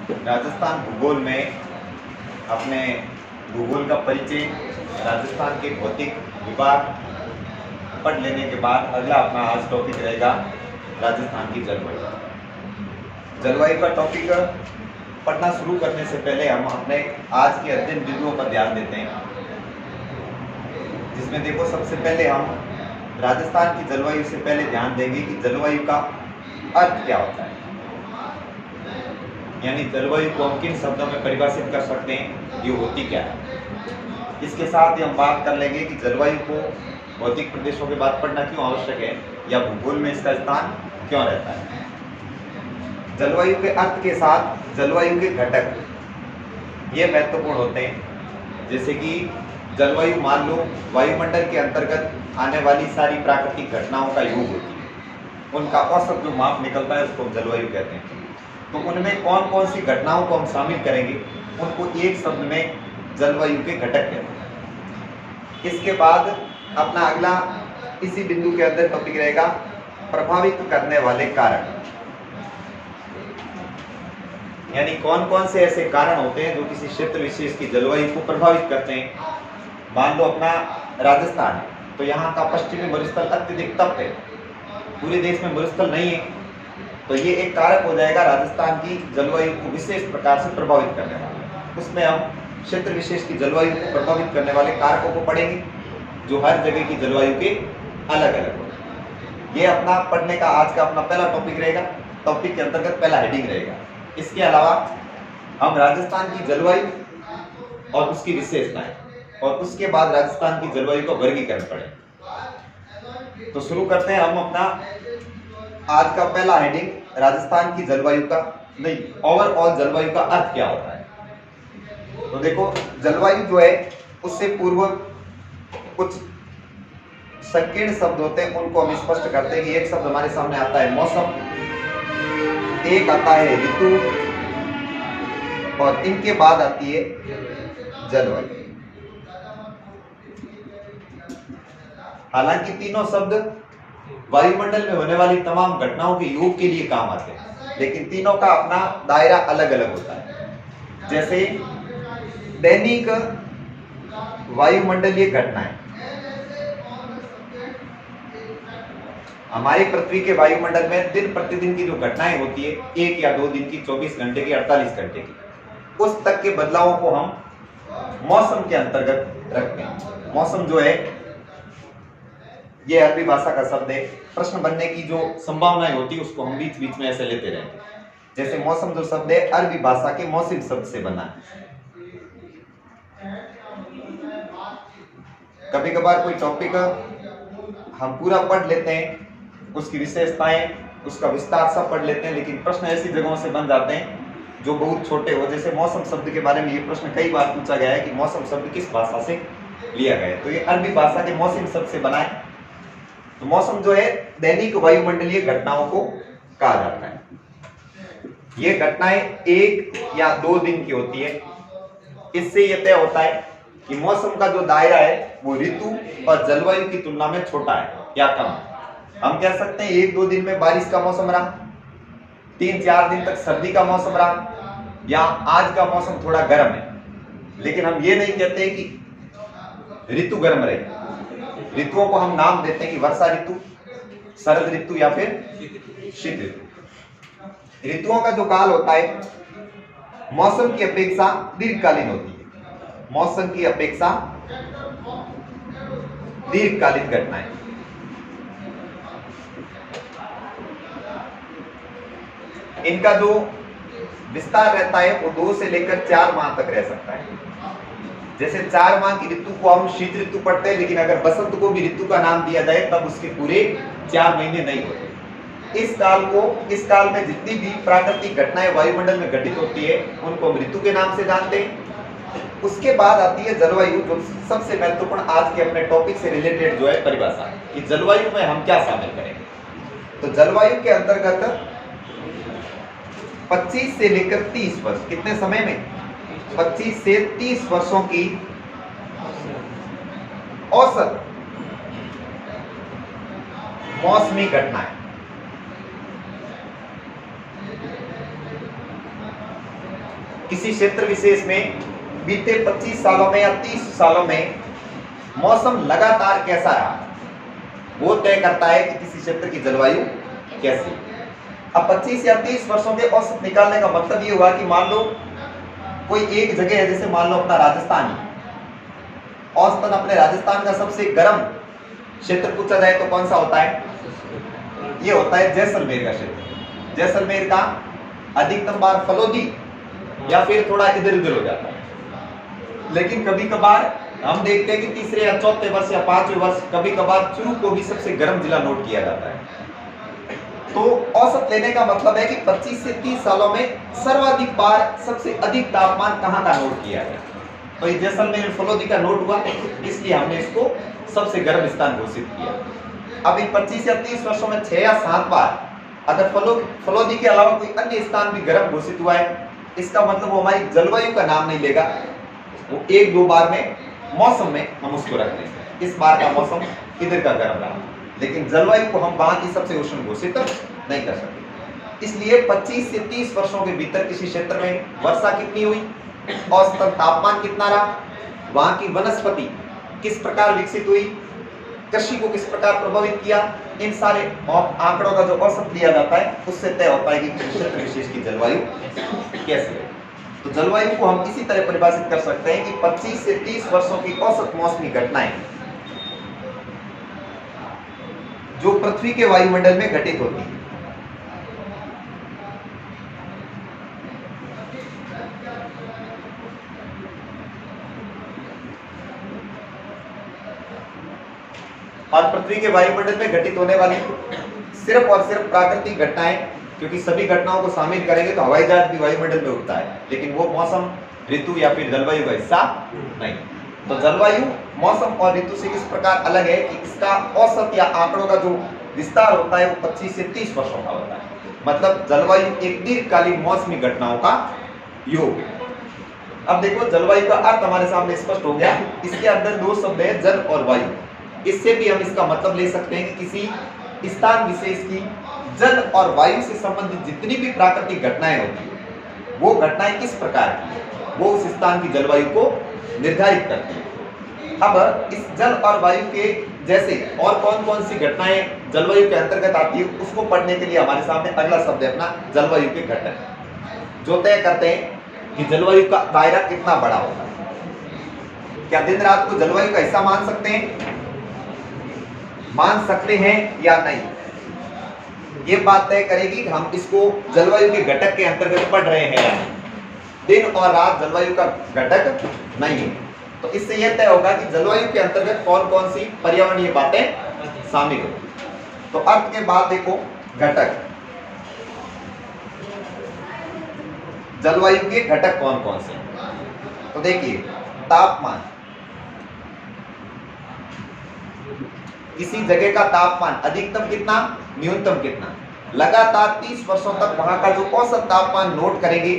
राजस्थान भूगोल में अपने भूगोल का परिचय, राजस्थान के भौतिक विभाग पढ़ लेने के बाद अगला अपना आज टॉपिक रहेगा राजस्थान की जलवायु। जलवायु का टॉपिक पढ़ना शुरू करने से पहले हम अपने आज के अध्ययन बिंदुओं पर ध्यान देते हैं, जिसमें देखो सबसे पहले हम राजस्थान की जलवायु से पहले ध्यान देंगे कि जलवायु का अर्थ क्या होता है, यानी जलवायु को हम किन शब्दों में परिभाषित कर सकते हैं, ये होती क्या है। इसके साथ ही हम बात कर लेंगे कि जलवायु को भौतिक प्रदेशों के बाद पढ़ना क्यों आवश्यक है या भूगोल में इसका स्थान क्यों रहता है। जलवायु के अर्थ के साथ जलवायु के घटक ये महत्वपूर्ण होते हैं, जैसे कि जलवायु मान लो वायुमंडल के अंतर्गत आने वाली सारी प्राकृतिक घटनाओं का योग होती है, उनका औसत जो माप निकलता है उसको हम जलवायु कहते हैं। तो उनमें कौन कौन सी घटनाओं को हम शामिल करेंगे, उनको एक शब्द में जलवायु के घटक कहते हैं। इसके बाद अपना अगला इसी बिंदु के अंदर टॉपिक रहेगा प्रभावित करने वाले कारण, यानी कौन कौन से ऐसे कारण होते हैं जो किसी क्षेत्र विशेष की जलवायु को प्रभावित करते हैं। मान लो अपना राजस्थान है, तो यहाँ का पश्चिमी मरुस्थल अत्यधिक तप्त है, पूरे देश में मरुस्थल नहीं है, तो ये एक कारक हो जाएगा राजस्थान की जलवायु को विशेष प्रकार से प्रभावित करने वाला। उसमें हम क्षेत्र विशेष की जलवायु को प्रभावित करने वाले कारकों को पढ़ेंगे, जो हर जगह की जलवायु के अलग अलग होते। ये अपना पढ़ने का आज का अपना पहला टॉपिक रहेगा। टॉपिक के अंतर्गत पहला हेडिंग रहेगा। इसके अलावा हम राजस्थान की जलवायु और उसकी विशेषताएं और उसके बाद राजस्थान की जलवायु का वर्गीकरण पढ़ेंगे। तो शुरू करते हैं हम अपना आज का पहला हेडिंग, राजस्थान की जलवायु का नहीं, ओवरऑल जलवायु का अर्थ क्या होता है। तो देखो जलवायु जो है उससे पूर्व कुछ संकीर्ण शब्द होते हैं, उनको हम स्पष्ट करते हैं कि एक शब्द हमारे सामने आता है मौसम, एक आता है ऋतु और इनके बाद आती है जलवायु। हालांकि तीनों शब्द वायुमंडल में होने वाली तमाम घटनाओं के योग के लिए काम आते हैं, लेकिन तीनों का अपना दायरा अलग अलग होता है। जैसे दैनिक वायुमंडलीय घटनाएं, हमारी पृथ्वी के वायुमंडल में दिन प्रतिदिन की जो घटनाएं होती है, 1 या 2 दिन की, 24 घंटे की, 48 घंटे की, उस तक के बदलावों को हम मौसम के अंतर्गत रखते हैं। मौसम जो है ये अरबी भाषा का शब्द है। प्रश्न बनने की जो संभावनाएं होती है उसको हम बीच बीच में ऐसे लेते रहेंगे। जैसे मौसम जो शब्द है अरबी भाषा के मौसम शब्द से बना है। कभी कभार कोई टॉपिक हम पूरा पढ़ लेते हैं, उसकी विशेषताएं, उसका विस्तार सब पढ़ लेते हैं, लेकिन प्रश्न ऐसी जगहों से बन जाते हैं जो बहुत छोटे हो। जैसे मौसम शब्द के बारे में ये प्रश्न कई बार पूछा गया है कि मौसम शब्द किस भाषा से लिया गया है, तो ये अरबी भाषा के मौसम शब्द से बना है। तो मौसम जो है दैनिक वायुमंडलीय घटनाओं को कहा जाता है। ये घटनाएं 1 या 2 दिन की होती है। इससे यह तय होता है कि मौसम का जो दायरा है वो ऋतु और जलवायु की तुलना में छोटा है या कम। हम कह सकते हैं 1-2 दिन में बारिश का मौसम रहा, 3-4 दिन तक सर्दी का मौसम रहा, या आज का मौसम थोड़ा गर्म है, लेकिन हम ये नहीं कहते कि ऋतु गर्म रहे। ऋतुओं को हम नाम देते हैं कि वर्षा ऋतु, शरद ऋतु या फिर शीत ऋतु। ऋतुओं का जो काल होता है मौसम की अपेक्षा दीर्घकालीन होती है। मौसम की अपेक्षा दीर्घकालीन घटनाएं। इनका जो विस्तार रहता है वो 2 से लेकर 4 माह तक रह सकता है। जैसे 4 माह की ऋतु को हम शीत ऋतु पढ़ते हैं, लेकिन अगर बसंत को भी ऋतु का नाम दिया जाए तब उसके पूरे 4 महीने नहीं होते। इस काल में जितनी भी प्राकृतिक घटनाएं वायुमंडल में घटित होती है उनको हम ऋतु के नाम से जानते हैं। उसके बाद आती है जलवायु, जो सबसे महत्वपूर्ण आज के अपने टॉपिक से रिलेटेड जो है परिभाषा, कि जलवायु में हम क्या शामिल करेंगे। तो जलवायु के अंतर्गत 25 से लेकर 30 वर्ष, कितने समय में 25 से 30 वर्षों की औसत मौसमी घटनाएं। किसी क्षेत्र विशेष में बीते 25 सालों में या 30 सालों में मौसम लगातार कैसा रहा, वो तय करता है कि किसी क्षेत्र की जलवायु कैसी है। अब 25 या 30 वर्षों के औसत निकालने का मतलब ये हुआ कि मान लो कोई एक जगह है, जैसे मान लो अपना राजस्थान ही, औसतन अपने राजस्थान का सबसे गर्म क्षेत्र पूछा जाए तो कौन सा होता है? ये होता है जैसलमेर का क्षेत्र। जैसलमेर का अधिकतम बार फलोदी या फिर थोड़ा इधर उधर हो जाता है, लेकिन कभी कभार हम देखते हैं कि तीसरे या चौथे वर्ष या 5वें वर्ष कभी कभार चूरू को भी सबसे गर्म जिला नोट किया जाता है। तो औसत लेने का मतलब है कि 25 से 30 सालों में सर्वाधिक बार सबसे अधिक तापमान कहाँ का नोट किया गया। तो ये जैसलमेर फलोदी का नोट हुआ, इसलिए हमने इसको सबसे गर्म स्थान घोषित किया। अब इन 25 या 30 वर्षों में 6 या 7 बार अगर फलोदी के अलावा कोई अन्य स्थान भी गर्म घोषित हुआ है, इसका मतलब वो हमारी जलवायु का नाम नहीं लेगा, वो 1-2 बार में मौसम में हम उसको रख देंगे। इस बार का मौसम इधर का गर्म रहा, लेकिन जलवायु को हम वहां की सबसे उष्ण घोषित नहीं कर सकते। इसलिए 25 से 30 वर्षों के भीतर किसी क्षेत्र में वर्षा कितनी हुई, औसतन तापमान कितना रहा, वहां की वनस्पति किस प्रकार विकसित हुई, कृषि को किस प्रकार प्रभावित किया, इन सारे आंकड़ों का जो औसत लिया जाता है उससे तय होता है कि क्षेत्र विशेष की जलवायु कैसी है। तो जलवायु को हम इसी तरह परिभाषित कर सकते हैं कि 25 से 30 वर्षों की औसत मौसमी घटनाएं जो पृथ्वी के वायुमंडल में घटित होती है। और पृथ्वी के वायुमंडल में घटित होने वाली सिर्फ और सिर्फ प्राकृतिक घटनाएं, क्योंकि सभी घटनाओं को शामिल करेंगे तो हवाई जहाज भी वायुमंडल में उड़ता है, लेकिन वो मौसम, ऋतु या फिर जलवायु का हिस्सा नहीं। तो जलवायु मौसम और ऋतु से किस प्रकार अलग है कि इसका औसत या आंकड़ों का जो विस्तार होता है वो 25 से 30 वर्षों का होता है। मतलब जलवायु एक दीर्घकालीन मौसमी घटनाओं का योग है। अब देखो जलवायु का अर्थ हमारे सामने स्पष्ट हो गया। इसके अंदर 2 शब्द है, जल और वायु। इससे भी हम इसका मतलब ले सकते हैं कि किसी स्थान विशेष की जल और वायु से संबंधित जितनी भी प्राकृतिक घटनाएं होती है वो घटनाएं किस प्रकार की वो उस स्थान की जलवायु को निर्धारित करती है। अब इस जल और वायु के जैसे और कौन कौन सी घटनाएं जलवायु के अंतर्गत आती है उसको पढ़ने के लिए हमारे सामने अगला शब्द है अपना जलवायु के घटक, जो तय करते हैं कि जलवायु का दायरा कितना बड़ा होगा। क्या दिन रात को जलवायु का हिस्सा मान सकते हैं या नहीं, ये बात तय करेगी कि हम इसको जलवायु के घटक के अंतर्गत पढ़ रहे हैं या नहीं। दिन और रात जलवायु का घटक नहीं है, तो इससे यह तय होगा कि जलवायु के अंतर्गत कौन कौन सी पर्यावरणीय बातें शामिल होती। तो अर्थ के बाद देखो घटक, जलवायु के घटक कौन कौन से। तो देखिए तापमान, किसी जगह का तापमान अधिकतम कितना, न्यूनतम कितना, लगातार 30 वर्षों तक वहां का जो औसत तापमान नोट करेंगे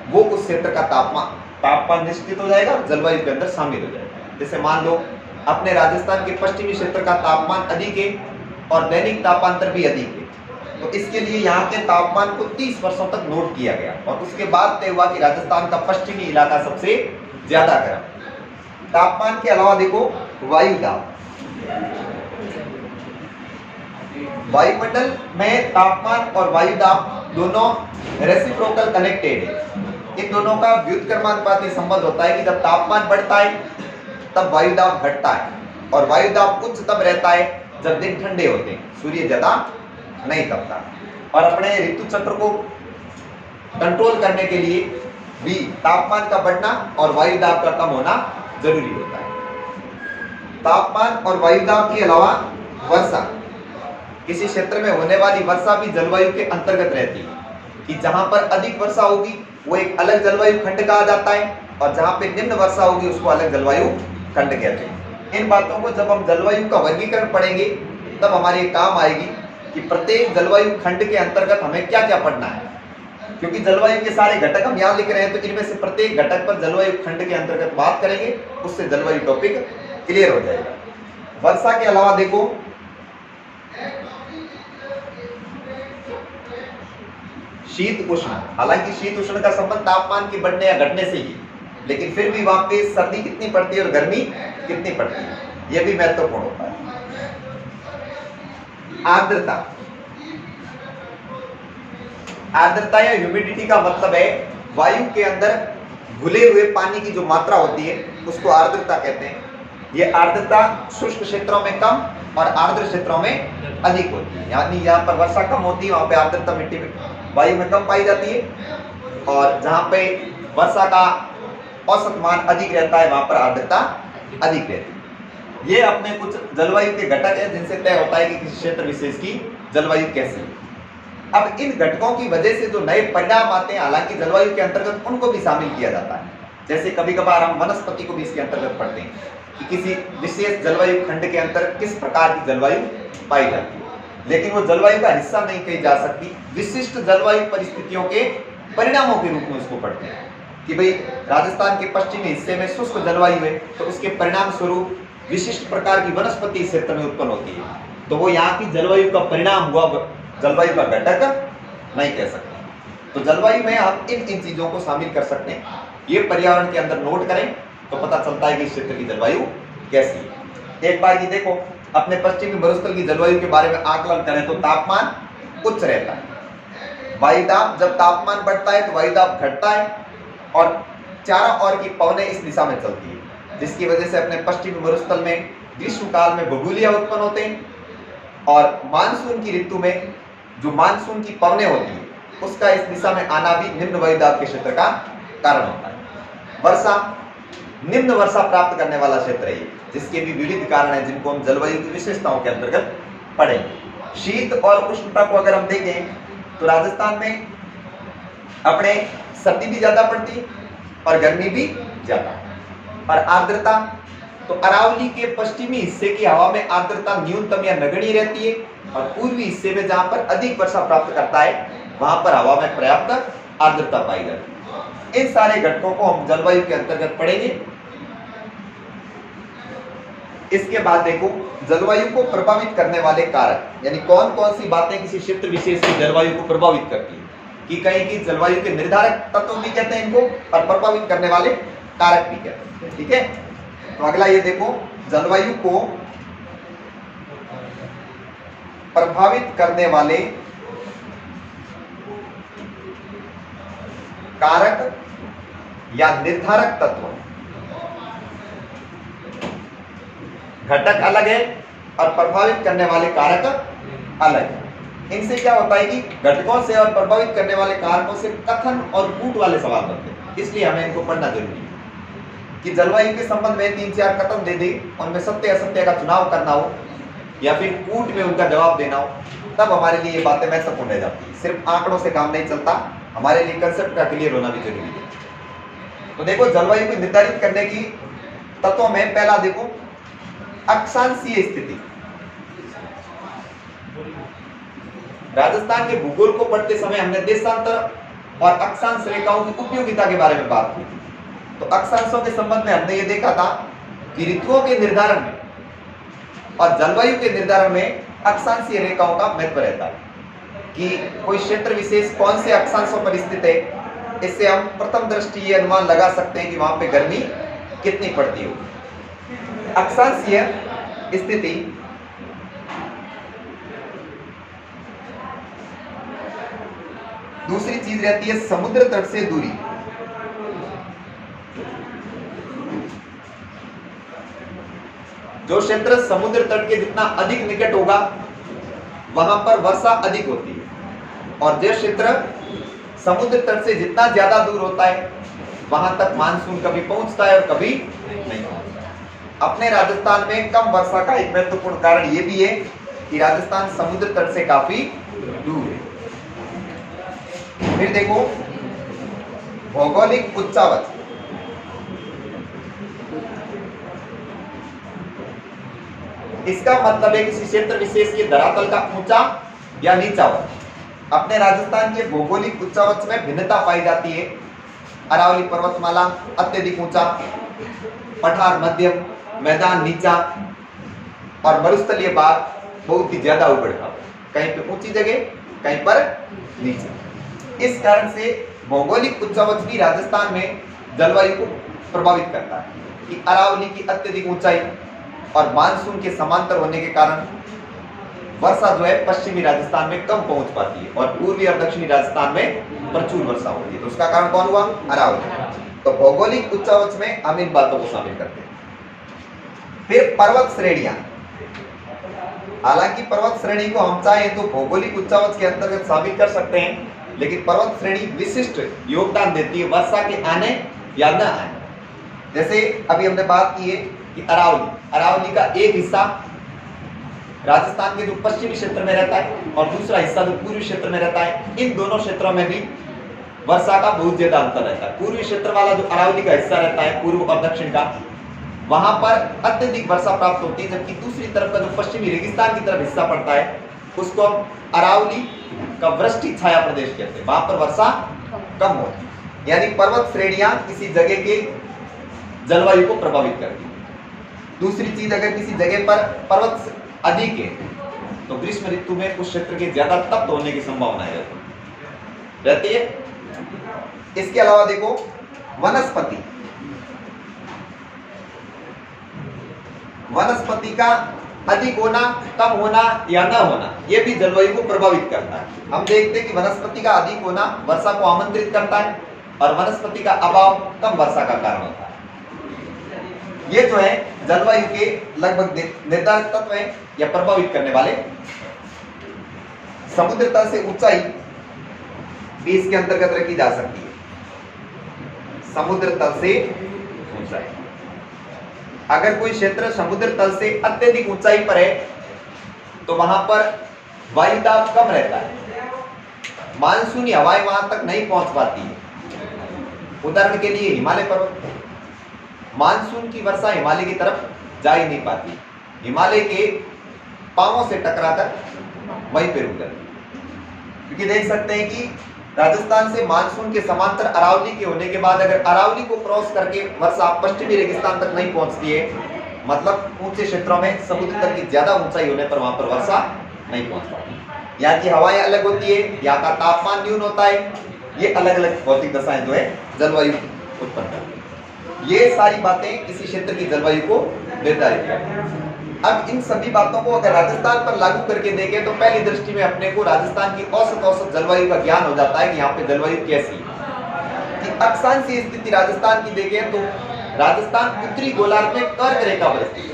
वो उस क्षेत्र का तापमान निश्चित हो जाएगा, जलवायु के अंदर शामिल हो जाएगा। जैसे मान लो अपने राजस्थान के पश्चिमी क्षेत्र का तापमान अधिक है और दैनिक तापांतर भी अधिक है, तो इसके लिए यहाँ के तापमान को 30 वर्षों तक नोट किया गया और उसके बाद तय हुआ कि राजस्थान का पश्चिमी इलाका सबसे ज्यादा गर्म। तापमान के अलावा देखो वायु दाब, वायुमंडल में तापमान और वायु दाब दोनों रेसिप्रोकल कनेक्टेड है। इन दोनों का व्युत्क्रमानुपाती संबंध होता है कि जब तापमान बढ़ता है तब वायु दाब घटता है और वायु दाब उच्च तब रहता है जब दिन ठंडे होते हैं, सूर्य ज्यादा नहीं तपता। और अपने ऋतु चक्र को कंट्रोल करने के लिए भी तापमान का बढ़ना और वायु दाब का कम होना जरूरी होता है। तापमान और वायु दाब के अलावा वर्षा, किसी क्षेत्र में होने वाली वर्षा भी जलवायु के अंतर्गत रहती है कि जहां पर अधिक वर्षा होगी वो एक अलग जलवायु खंड कहा जाता है और जहां पे निम्न वर्षा होगी उसको अलग जलवायु खंड कहते हैं। इन बातों को जब हम जलवायु का वर्गीकरण पढ़ेंगे तब हमारे काम आएगी कि प्रत्येक जलवायु खंड के अंतर्गत हमें क्या क्या पढ़ना है, क्योंकि जलवायु के सारे घटक हम यहाँ लिख रहे हैं तो इनमें से प्रत्येक घटक पर जलवायु खंड के अंतर्गत बात करेंगे, उससे जलवायु टॉपिक क्लियर हो जाएगा। वर्षा के अलावा देखो शीत उष्ण, हालांकि शीत उष्ण का संबंध तापमान के बढ़ने या घटने से ही है, लेकिन फिर भी वहां पे सर्दी कितनी पड़ती है और गर्मी कितनी पड़ती है, यह भी महत्वपूर्ण होता है। आर्द्रता, आर्द्रता या ह्यूमिडिटी का मतलब है वायु के अंदर घुले हुए पानी की जो मात्रा होती है उसको आर्द्रता कहते हैं। यह आर्द्रता शुष्क क्षेत्रों में कम और आर्द्र क्षेत्रों में अधिक होती है, यानी जहां पर वर्षा कम होती है वहां पे आर्द्रता मिट्टी में वायु में कम पाई जाती है, और जहां पे वर्षा का औसत मान अधिक रहता है वहां पर आर्द्रता अधिक रहती है। ये अपने कुछ जलवायु के घटक हैं जिनसे तय होता है कि किसी क्षेत्र विशेष की जलवायु कैसी है। अब इन घटकों की वजह से जो नए परिणाम आते हैं, हालांकि जलवायु के अंतर्गत उनको भी शामिल किया जाता है, जैसे कभी कभार हम वनस्पति को भी इसके अंतर्गत पढ़ते हैं कि किसी विशेष जलवायु खंड के अंतर किस प्रकार की जलवायु पाई जाती है, लेकिन वो जलवायु का हिस्सा नहीं कही जा सकती। विशिष्ट जलवायु परिस्थितियों के परिणामों के रूप में उसको पढ़ते हैं कि भाई राजस्थान के पश्चिमी हिस्से में शुष्क जलवायु है तो उसके परिणाम स्वरूप विशिष्ट प्रकार की वनस्पति इस क्षेत्र में उत्पन्न होती है, तो वो यहाँ की जलवायु का परिणाम हुआ, जलवायु का घटक नहीं कह सकते। तो जलवायु में हम इन चीजों को शामिल कर सकते हैं, ये पर्यावरण के अंदर नोट करें तो पता चलता है कि इस क्षेत्र की जलवायु कैसी है। एक बार ये देखो, अपने पश्चिमी मरुस्थल की जलवायु के बारे में आकलन करें तो तापमान उच्च रहता है, वायुदाब, जब तापमान बढ़ता है तो वायुदाब घटता है और चारों ओर की पवनें इस दिशा में चलती है, जिसकी वजह से अपने पश्चिमी मरुस्थल में ग्रीष्मकाल में बबूलिया उत्पन्न होते हैं, और मानसून की ऋतु में जो मानसून की पवनें होती है उसका इस दिशा में आना भी निम्न वायुदाब के क्षेत्र का कारण होता है। वर्षा, निम्न वर्षा प्राप्त करने वाला क्षेत्र है, जिसके भी विविध कारण हैं जिनको हम जलवायु की विशेषताओं के अंतर्गत पढ़ेंगे। शीत और उष्णता को अगर हम देखें तो राजस्थान में अपने सर्दी भी ज्यादा पड़ती है और गर्मी भी ज्यादा। और आर्द्रता, तो अरावली के पश्चिमी हिस्से की हवा में आर्द्रता न्यूनतम या नगण्य रहती है, और पूर्वी हिस्से में जहां पर अधिक वर्षा प्राप्त करता है वहां पर हवा में पर्याप्त आर्द्रता पाई जाती है। इन सारे घटकों को हम जलवायु के अंतर्गत पढ़ेंगे। इसके बाद देखो, जलवायु को प्रभावित करने वाले कारक, यानी कौन कौन सी बातें किसी क्षेत्र विशेष की जलवायु को प्रभावित करती है, कि कहीं की जलवायु के निर्धारक तत्व भी कहते हैं इनको और प्रभावित करने वाले कारक भी कहते हैं। ठीक है, तो अगला ये देखो, जलवायु को प्रभावित करने वाले कारक या निर्धारक तत्व, घटक अलग है और प्रभावित करने वाले कारक अलग है। इनसे क्या होता है कि घटकों से और प्रभावित करने वाले कारकों से कथन और कूट वाले सवाल बनते हैं, इसलिए हमें इनको पढ़ना जरूरी है कि जलवायु के संबंध में 3-4 कथन दे दे, उनमें सत्य असत्य का चुनाव करना हो या फिर कूट में उनका जवाब देना हो, तब हमारे लिए ये बातें महत्वपूर्ण रह जाती है। सिर्फ आंकड़ों से काम नहीं चलता, हमारे लिए कंसेप्ट का क्लियर होना भी जरूरी है। तो देखो, जलवायु को निर्धारित करने की तत्वों में पहला देखो, अक्षांशीय स्थिति। राजस्थान के भूगोल को पढ़ते समय हमने देशांतर और अक्षांश रेखाओं की उपयोगिता के बारे में बात की थी। तो अक्षांशों के संबंध में हमने ये देखा था कि ऋतुओं के निर्धारण में और जलवायु के निर्धारण में अक्षांशीय रेखाओं का महत्व रहता है, कि कोई क्षेत्र विशेष कौन से अक्षांशों पर स्थित है, इससे हम प्रथम दृष्टि ये अनुमान लगा सकते हैं कि वहां पे गर्मी कितनी पड़ती होगी। अक्षांशीय स्थिति दूसरी चीज रहती है समुद्र तट से दूरी। जो क्षेत्र समुद्र तट के जितना अधिक निकट होगा वहां पर वर्षा अधिक होती है, और जो क्षेत्र समुद्र तट से जितना ज्यादा दूर होता है वहां तक मानसून कभी पहुंचता है और कभी नहीं पहुंचता। अपने राजस्थान में कम वर्षा का एक महत्वपूर्ण कारण यह भी है कि राजस्थान समुद्र तट से काफी दूर है। फिर देखो, भौगोलिक उच्चावच। इसका मतलब है किसी क्षेत्र विशेष के धरातल का ऊंचा या नीचावच। अपने राजस्थान के भौगोलिक उच्चावच में भिन्नता पाई जाती है। अरावली पर्वतमाला अत्यधिक ऊंचा, पठार मध्यम, मैदान नीचा और मरुस्थलीय भाग बहुत ही ज्यादा उबड़ खाबड़, कहीं पे ऊंची जगह कहीं पर नीचे। इस कारण से भौगोलिक उच्चावच भी राजस्थान में जलवायु को प्रभावित करता है कि अरावली की अत्यधिक ऊंचाई और मानसून के समांतर होने के कारण वर्षा जो है पश्चिमी राजस्थान में कम पहुंच पाती है और पूर्वी और दक्षिणी राजस्थान में प्रचुर वर्षा होती है। तो उसका कारण कौन हुआ? अरावली। तो भौगोलिक उच्चावच में हम इन बातों को शामिल करते हैं। फिर पर्वत श्रेणियां, हालांकि पर्वत श्रेणी को हम चाहे तो भौगोलिक उच्चावच के अंतर्गत शामिल कर सकते हैं, लेकिन पर्वत श्रेणी विशिष्ट योगदान देती है वर्षा के आने या न आने। जैसे अभी हमने बात की है कि अरावली का एक हिस्सा राजस्थान के जो पश्चिमी क्षेत्र में रहता है और दूसरा हिस्सा जो पूर्वी क्षेत्र में रहता है, इन दोनों क्षेत्रों में भी वर्षा का बहुत ज्यादा अंतर रहता है। पूर्वी क्षेत्र वाला जो अरावली का हिस्सा रहता है, पूर्व और दक्षिण का, वहां पर अत्यधिक वर्षा प्राप्त होती है, जबकि दूसरी तरफ का जो पश्चिमी रेगिस्तान की तरफ हिस्सा पड़ता है उसको हम अरावली का वृष्टि छाया प्रदेश कहते हैं, वहां पर वर्षा कम होती है। यानी पर्वत श्रेणियां किसी जगह के जलवायु को प्रभावित करती है। दूसरी चीज, अगर किसी जगह पर पर्वत अधिक है तो ग्रीष्म ऋतु में उस क्षेत्र के ज्यादा तप्त होने की संभावना रहती है। इसके अलावा देखो वनस्पति का अधिक होना, कम होना या न होना, यह भी जलवायु को प्रभावित करता है। हम देखते हैं कि वनस्पति का अधिक होना वर्षा को आमंत्रित करता है और वनस्पति का अभाव कम वर्षा का कारण होता है। ये जो है जलवायु के लगभग निर्धारक तत्व हैं या प्रभावित करने वाले। समुद्र तल से ऊंचाई भी इसके अंतर्गत रखी जा सकती है। समुद्र तल से ऊंचाई, अगर कोई क्षेत्र समुद्र तल से अत्यधिक ऊंचाई पर है तो वहां पर वायुदाब कम रहता है, मानसूनी हवाएं वहां तक नहीं पहुंच पाती है। उदाहरण के लिए हिमालय पर्वत, मानसून की वर्षा हिमालय की तरफ जा ही नहीं पाती, हिमालय के पांवों से टकराकर वहीं पे रुक जाती। क्योंकि देख सकते हैं कि राजस्थान से मानसून के समांतर अरावली के होने के बाद अगर अरावली को क्रॉस करके वर्षा पश्चिमी रेगिस्तान तक नहीं पहुंचती है, मतलब ऊंचे क्षेत्रों में समुद्र तल की ज्यादा ऊंचाई होने पर वहां पर वर्षा नहीं पहुंच पाती। यहाँ की हवाएं अलग होती है, यहाँ का तापमान न्यून होता है, ये अलग अलग भौतिक दशाएं जो है जलवायु उत्पन्न करती है। ये सारी बातें किसी क्षेत्र की जलवायु को निर्धारित करती हैं। अब इन सभी बातों को अगर राजस्थान पर लागू करके देखें तो पहली दृष्टि में अपने को राजस्थान की औसत जलवायु का ज्ञान हो जाता है कि यहाँ पे जलवायु कैसी है। कि अक्षांशीय स्थिति राजस्थान की देखें तो राजस्थान उत्तरी गोलार्ध में कर्क रेखा पर स्थित है,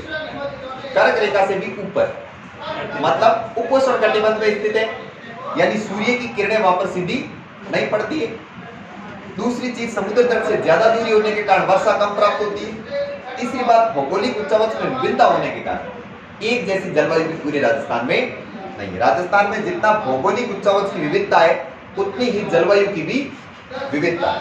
कर्क रेखा से भी ऊपर, मतलब उपोष्ण कटिबंध में स्थित है, यानी सूर्य की किरणें वहां पर सीधी नहीं पड़ती है। दूसरी चीज, समुद्र तट से ज्यादा दूरी होने के कारण वर्षा कम प्राप्त होती है। तीसरी बात, भौगोलिक उच्चावच में विविधता होने के कारण एक जैसी जलवायु भी पूरे राजस्थान में नहीं है। राजस्थान में जितना भौगोलिक उच्चावच की विविधता है उतनी ही जलवायु की भी विविधता है।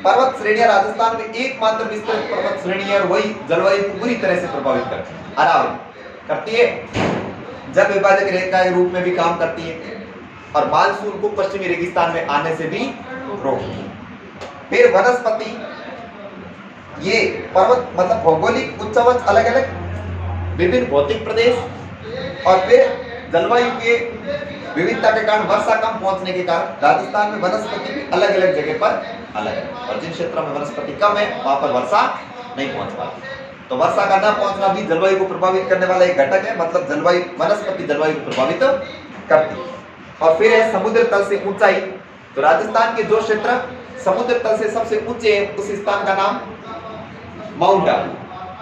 पर्वत श्रेणियां राजस्थान में एकमात्र विस्तृत पर्वत श्रेणी है और वही जलवायु को पूरी तरह से प्रभावित करती है। अरावली करती है, जल विभाजक रेखा के रूप में भी काम करती है और मानसून को पश्चिमी रेगिस्तान में आने से भी रोकती है। फिर वनस्पति, ये पर्वत मतलब भौगोलिक उच्चावच अलग अलग विभिन्न भौतिक प्रदेश और फिर जलवायु के विविधता के कारण वर्षा कम पहुंचने के कारण राजस्थान में वनस्पति भी अलग अलग जगह पर अलग है और जिन क्षेत्रों में वनस्पति कम है वहां पर वर्षा नहीं पहुंच पाती। तो वर्षा का न पहुंचना भी जलवायु को प्रभावित करने वाला एक घटक है, मतलब जलवायु वनस्पति जलवायु को प्रभावित करती है। और फिर है समुद्र तल से ऊंचाई। तो राजस्थान के जो क्षेत्र समुद्र तल से सबसे ऊंचे है उस स्थान का नाम माउंट आबू,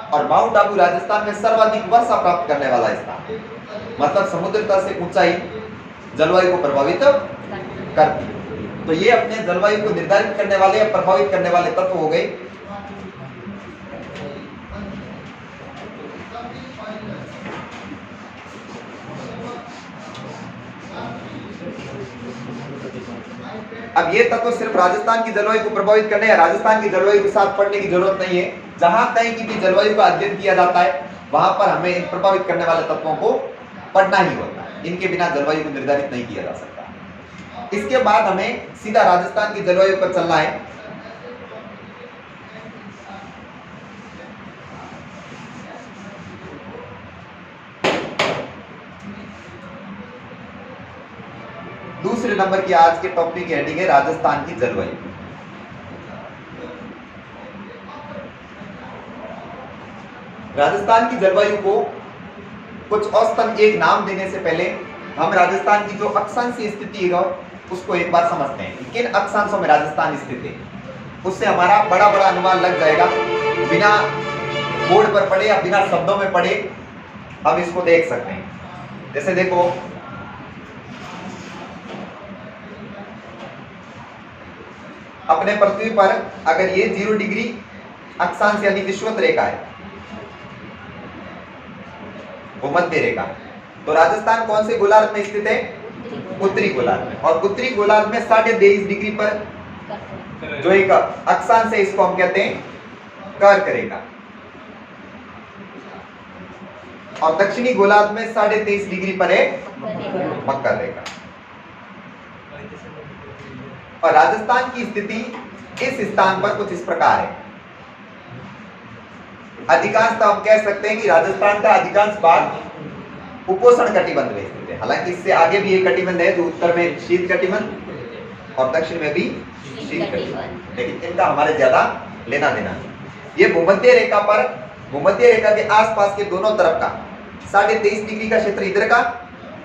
और माउंट आबू राजस्थान में सर्वाधिक वर्षा प्राप्त करने वाला स्थान, मतलब समुद्र तल से ऊंचाई जलवायु को प्रभावित करती है। तो ये अपने जलवायु को निर्धारित करने वाले या प्रभावित करने वाले तत्व हो गए। अब ये तत्व सिर्फ राजस्थान की जलवायु को प्रभावित करने या राजस्थान की जलवायु के साथ पढ़ने की जरूरत नहीं है। जहां कहीं की भी जलवायु का अध्ययन किया जाता है वहां पर हमें इन प्रभावित करने वाले तत्वों को पढ़ना ही होता है, इनके बिना जलवायु को निर्धारित नहीं किया जा सकता। इसके बाद हमें सीधा राजस्थान की जलवायु पर चलना है। दूसरे नंबर की आज के टॉपिक की हेडिंग है राजस्थान की जलवायु। राजस्थान की जलवायु को कुछ औसतन एक नाम देने से पहले हम राजस्थान की जो अक्षांशीय स्थिति है उसको एक बार समझते हैं। किन अक्षांशों में राजस्थान स्थित है, उससे हमारा बड़ा अनुमान लग जाएगा। बिना बोर्ड पर पढ़े या बिना शब्दों में पढ़े हम इसको देख सकते हैं। जैसे देखो, अपने पृथ्वी पर अगर ये 0 डिग्री अक्षांश यानी विषुवत रेखा है, भूमध्य रेखा, तो राजस्थान कौन से गोलार्ध में स्थित है? उत्तरी गोलार्ध में। और उत्तरी गोलार्ध में 23.5 डिग्री पर जो एक अक्षांश है इसको हम कहते हैं कर्क रेखा। और दक्षिणी गोलार्ध में 23.5 डिग्री पर है मकर रेखा। और राजस्थान की स्थिति इस स्थान पर कुछ इस प्रकार है। अधिकांश हम कह सकते हैं कि राजस्थान का अधिकांश भाग उपोष्ण कटिबंध में स्थित है। हालांकि इससे आगे भी एक कटिबंध है जो उत्तर में शीत कटिबंध और दक्षिण में भी शीत कटिबंध, लेकिन इनका हमारे ज्यादा लेना देना नहीं। ये भूमध्य रेखा पर, भूमध्य रेखा के आसपास के दोनों तरफ का 23.5 डिग्री का क्षेत्र इधर का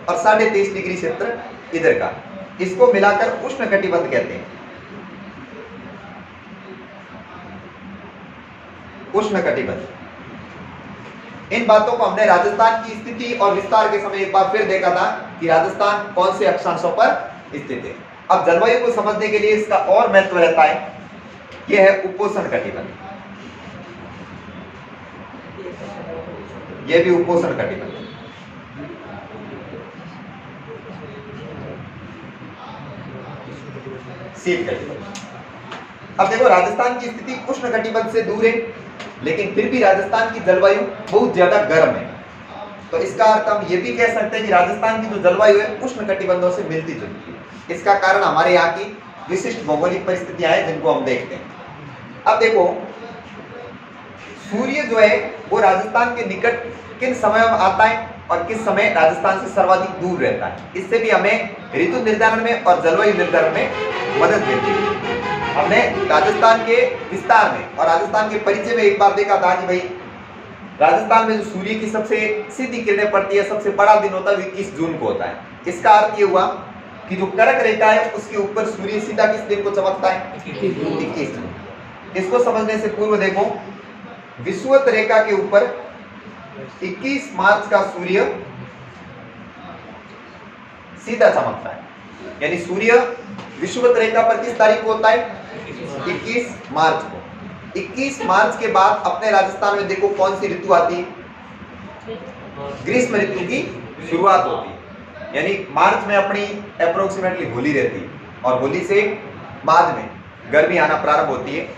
और 23.5 डिग्री क्षेत्र इधर का, इसको मिलाकर उष्ण कटिबंध कहते हैं। उष्ण कटिबंध। इन बातों को हमने राजस्थान की स्थिति और विस्तार के समय एक बार फिर देखा था कि राजस्थान कौन से अक्षांशों पर स्थित है। अब जलवायु को समझने के लिए इसका और महत्व रहता है, यह है उपोष्ण कटिबंध। यह भी उपोष्ण कटिबंध। शीत कटिबंध। अब देखो, राजस्थान की स्थिति उष्ण कटिबंध से दूर है, लेकिन फिर भी राजस्थान की जलवायु बहुत ज्यादा गर्म है। तो इसका अर्थ हम ये भी कह सकते हैं कि राजस्थान की जो जलवायु है उष्ण कटिबंधों से मिलती जुलती है। इसका कारण हमारे यहाँ की विशिष्ट भौगोलिक परिस्थितियां हैं जिनको हम देखते हैं। अब देखो, सूर्य जो है वो राजस्थान के निकट किन समय में आता है और किस समय राजस्थान से सर्वाधिक दूर रहता है, इससे भी हमें ऋतु निर्धारण में और जलवायु निर्धारण में मदद मिलती है। हमने राजस्थान के विस्तार में और राजस्थान के परिचय में एक बार देखा था कि भाई राजस्थान में जो सूर्य की सबसे सीधी किरणें पड़ती है, सबसे बड़ा दिन होता है 21 जून को होता है। इसका अर्थ ये हुआ कि जो कर्क रेखा है उसके ऊपर सूर्य सीधा किस दिन को चमकता है? 21 जून। इसको समझने से पूर्व देखो, विषुवत रेखा के ऊपर 21 मार्च का सूर्य सीधा चमकता है। यानी सूर्य विषुवत रेखा पर किस तारीख को होता है? 21 मार्च को। 21 मार्च के बाद अपने राजस्थान में देखो कौन सी ऋतु आती है? ग्रीष्म ऋतु की शुरुआत होती है। यानी मार्च में अपनी अप्रोक्सीमेटली होली रहती है और होली से बाद में गर्मी आना प्रारंभ होती है।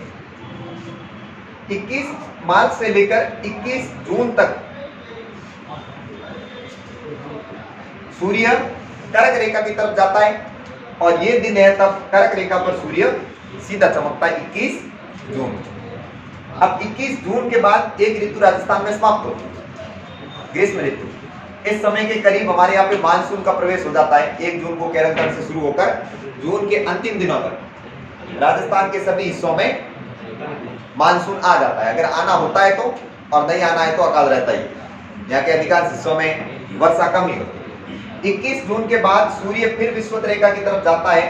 21 मार्च से लेकर 21 जून तक सूर्य कर्क रेखा की तरफ जाता है और ये दिन है तब कर्क रेखा पर सूर्य सीधा चमकता है 21 जून। अब 21 जून के बाद एक ऋतु राजस्थान में समाप्त होती है, ग्रीष्म ऋतु। इस समय के करीब हमारे यहाँ पे मानसून का प्रवेश हो जाता है। 1 जून को केरल से शुरू होकर जून के अंतिम दिनों तक राजस्थान के सभी हिस्सों में मानसून आ जाता है। अगर आना होता है तो, और नहीं आना है तो अकाल रहता ही। यहाँ के अधिकांश हिस्सों में वर्षा कम ही होती है। 21 जून के बाद सूर्य फिर विषुवत रेखा की तरफ जाता है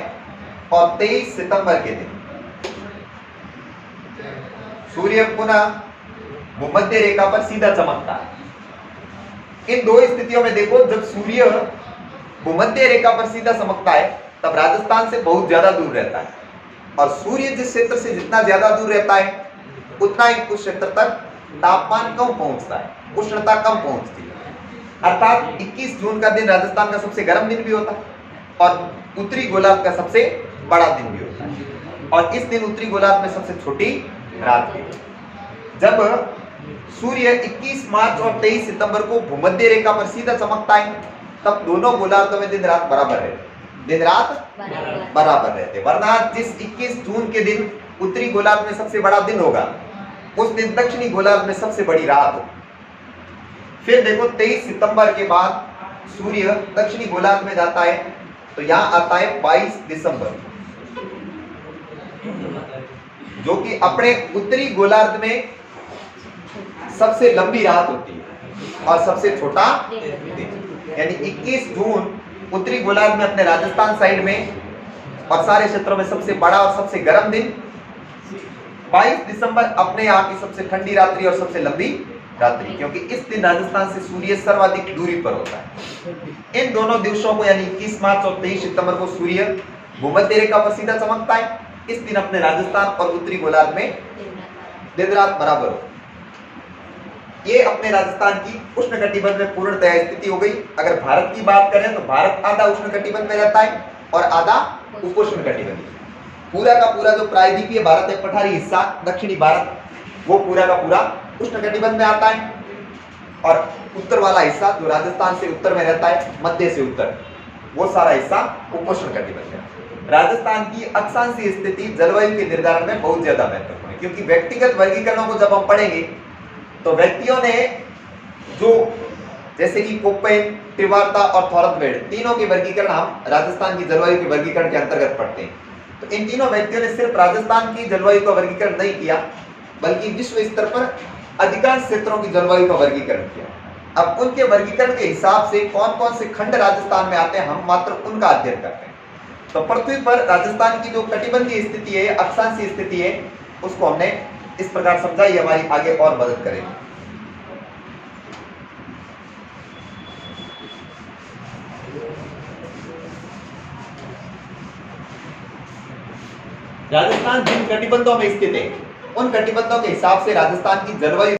और 23 सितंबर के दिन सूर्य पुनः भूमध्य रेखा पर सीधा चमकता है। इन दो स्थितियों में देखो, जब सूर्य भूमध्य रेखा पर सीधा चमकता है तब राजस्थान से बहुत ज्यादा दूर रहता है और सूर्य जिस क्षेत्र से जितना ज्यादा दूर रहता है उतना ही उस क्षेत्र तक तापमान कम पहुंचता है, उष्णता कम पहुंचती है। अर्थात 21 जून का दिन राजस्थान का सबसे गर्म दिन भी होता है और उत्तरी गोलार्ध का सबसे बड़ा दिन भी होता है और इस दिन उत्तरी गोलार्ध में सबसे छोटी रात भी। जब सूर्य 21 मार्च और 23 सितंबर को भूमध्य रेखा पर सीधा चमकता है तब दोनों गोलार्धों में दिन रात बराबर रहते, दिन रात बराबर रहते। वरना जिस 21 जून के दिन उत्तरी गोलार्ध में सबसे बड़ा दिन होगा उस दिन दक्षिणी गोलार्ध में सबसे बड़ी रात होगी। फिर देखो 23 सितंबर के बाद सूर्य दक्षिणी गोलार्ध में जाता है तो यहां आता है 22 दिसंबर, जो कि अपने उत्तरी गोलार्ध में सबसे लंबी रात होती है और सबसे छोटा दिन। यानी 21 जून उत्तरी गोलार्ध में अपने राजस्थान साइड में और सारे क्षेत्रों में सबसे बड़ा और सबसे गर्म दिन, 22 दिसंबर अपने यहाँ की सबसे ठंडी रात्रि और सबसे लंबी रात्रि, क्योंकि इस दिन राजस्थान से सूर्य सर्वाधिक दूरी पर होता है। इन दोनों दिवसों को यानी 21 मार्च और 23 सितंबर को सूर्य भूमध्य रेखा पर सीधा चमकता है। इस दिन अपने राजस्थान और उत्तरी गोलार्ध में दिन रात बराबर हो। ये अपने राजस्थान की उष्णकटिबंध में पूर्णतया स्थिति हो गई। अगर भारत की बात करें तो भारत आधा उष्णकटिबंध में रहता है और आधा उपोष्णकटिबंध। पूरा का पूरा जो प्रायद्वीपीय भारत है, पठारी हिस्सा, दक्षिणी भारत, वो पूरा का पूरा उष्णकटिबंध में आता है और उत्तर वाला हिस्सा जो राजस्थान से उत्तर में रहता है, मध्य से उत्तर, वो सारा हिस्सा उपोष्णकटिबंध है। राजस्थान की अक्षांशीय स्थिति जलवायु के निर्धारण में बहुत ज्यादा महत्वपूर्ण है, क्योंकि व्यक्तिगत वर्गीकरणों को जब हम पढ़ेंगे तो व्यक्तियों ने जो जैसे कि कोपेन, त्रिवार्ता और थॉरनबर्ग, तीनों के वर्गीकरण हम राजस्थान की जलवायु के वर्गीकरण के अंतर्गत पढ़ते हैं। तो इन तीनों व्यक्तियों ने सिर्फ राजस्थान की जलवायु का वर्गीकरण नहीं किया, बल्कि विश्व स्तर पर अधिकांश क्षेत्रों की जलवायु का वर्गीकरण किया। अब उनके वर्गीकरण के हिसाब से कौन कौन से खंड राजस्थान में आते हैं, हम मात्र उनका अध्ययन करते हैं। तो पृथ्वी पर राजस्थान की जो कटिबंधीय स्थिति है, अक्षांशीय स्थिति है, उसको हमने इस प्रकार समझाई, हमारी आगे और मदद करेगी। राजस्थान जिन कटिबंधों में स्थित है, उन कटिबंधों के हिसाब से राजस्थान की जलवायु